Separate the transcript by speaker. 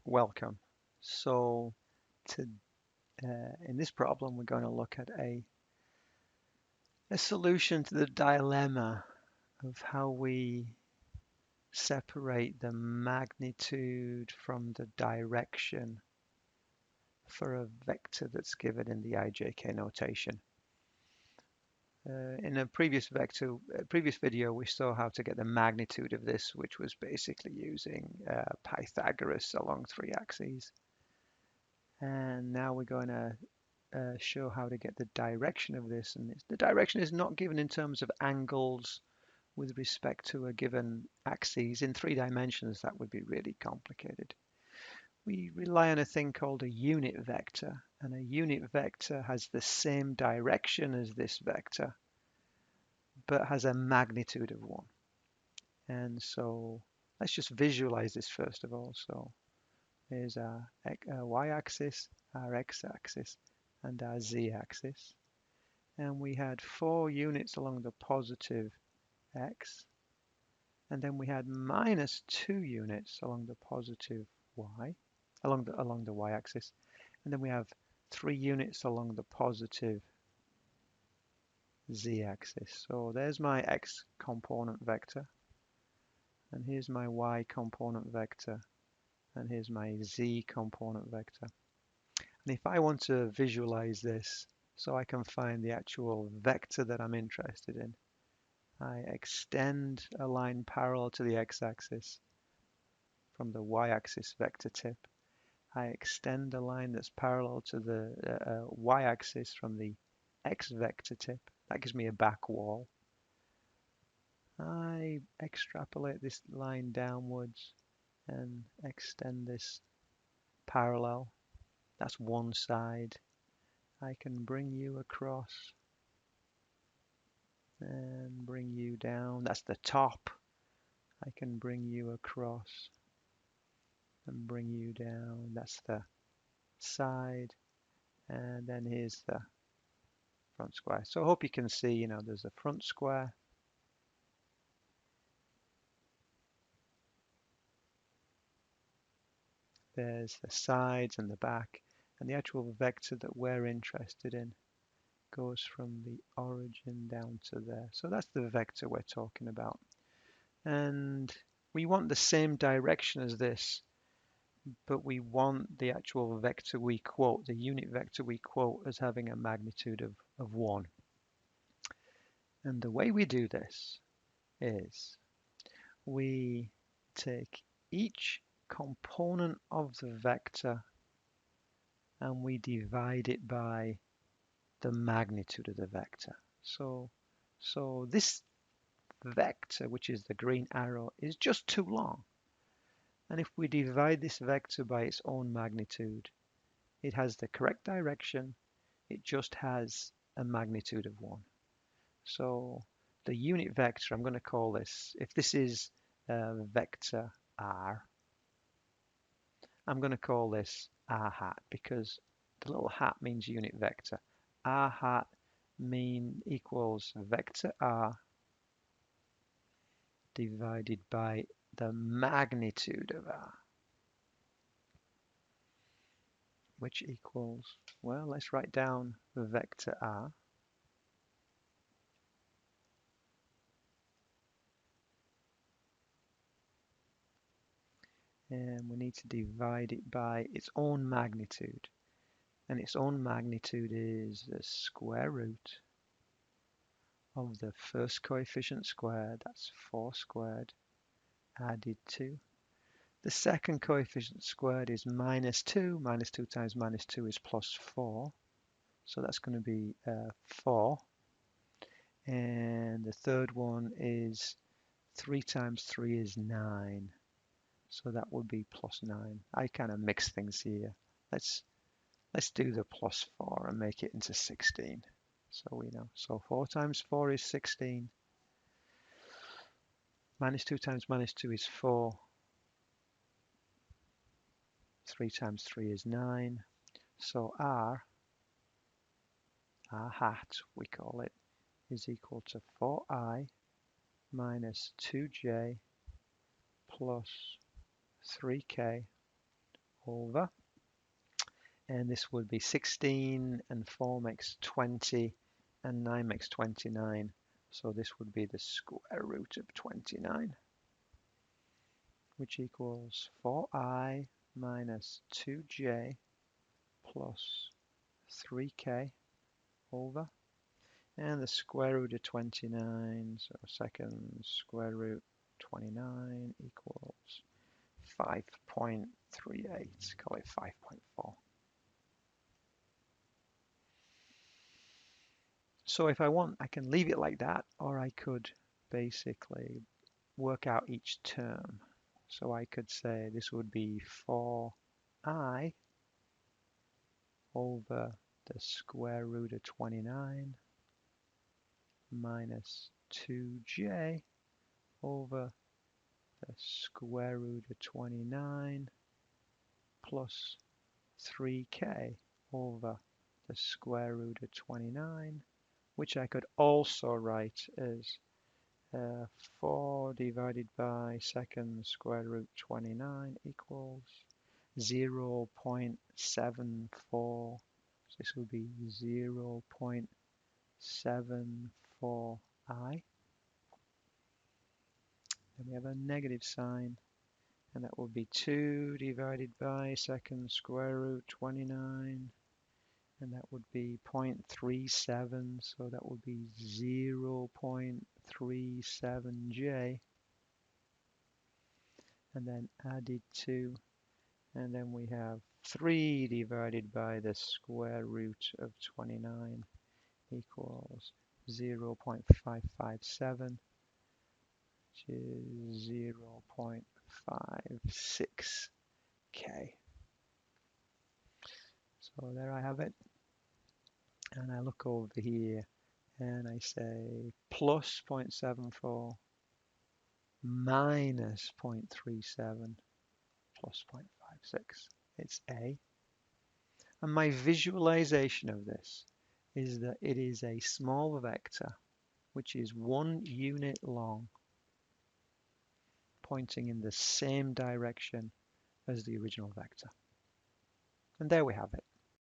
Speaker 1: Welcome. So, to, in this problem, we're going to look at a solution to the dilemma of how we separate the magnitude from the direction for a vector that's given in the IJK notation. In a previous video, we saw how to get the magnitude of this, which was basically using Pythagoras along three axes. And now we're going to show how to get the direction of this. And the direction is not given in terms of angles with respect to a given axis. In 3 dimensions, that would be really complicated. We rely on a thing called a unit vector. And a unit vector has the same direction as this vector, but has a magnitude of 1. And so let's just visualize this first of all. So here's our y-axis, our x-axis, and our z-axis. And we had 4 units along the positive x, and then we had minus 2 units along the positive y, along the y-axis, and then we have 3 units along the positive z-axis. So there's my x component vector, and here's my y component vector, and here's my z component vector. And if I want to visualize this so I can find the actual vector that I'm interested in, I extend a line parallel to the x-axis from the y-axis vector tip. I extend a line that's parallel to the y-axis from the x vector tip. That gives me a back wall. I extrapolate this line downwards and extend this parallel. That's one side. I can bring you across and bring you down. That's the top. I can bring you across and bring you down. That's the side. And then here's the front square. So I hope you can see, there's a front square. There's the sides and the back. And the actual vector that we're interested in goes from the origin down to there. So that's the vector we're talking about. And we want the same direction as this, but we want the actual vector we quote, the unit vector we quote, as having a magnitude of 1. And the way we do this is we take each component of the vector and we divide it by the magnitude of the vector. So this vector, which is the green arrow, is just too long. And if we divide this vector by its own magnitude, it has the correct direction, it just has a magnitude of 1. So the unit vector, I'm going to call this, if this is vector r, I'm going to call this r hat because the little hat means unit vector. R hat equals vector r divided by the magnitude of r, which equals, well, let's write down vector r. And we need to divide it by its own magnitude. And its own magnitude is the square root of the first coefficient squared, that's 4 squared, added to. The second coefficient squared is minus 2. Minus 2 times minus 2 is plus 4. So that's going to be 4. And the third one is 3 times 3 is 9. So that would be plus 9. I kind of mix things here. Let's do the plus 4 and make it into 16. So we know. So 4 times 4 is 16. Minus 2 times minus 2 is 4. 3 times 3 is 9. So r hat, we call it, is equal to 4i minus 2j plus 3k over, and this would be 16 and 4 makes 20 and 9 makes 29. So this would be the square root of 29, which equals 4i minus 2j plus 3k over, and the square root of 29, so second square root 29 equals 5.38, call it 5.4. So if I want, I can leave it like that, or I could basically work out each term. So I could say this would be 4i over the square root of 29 minus 2j over the square root of 29 plus 3k over the square root of 29, which I could also write as 4 divided by second square root 29 equals 0.74. So this will be 0.74i. Then we have a negative sign, and that will be 2 divided by second square root 29, and that would be 0.37, so that would be 0.37j, and then added 2, and then we have 3 divided by the square root of 29 equals 0.557, which is 0.56k. So there I have it. And I look over here and I say plus 0.74 minus 0.37 plus 0.56. It's A. And my visualization of this is that it is a small vector which is 1 unit long, pointing in the same direction as the original vector. And there we have it.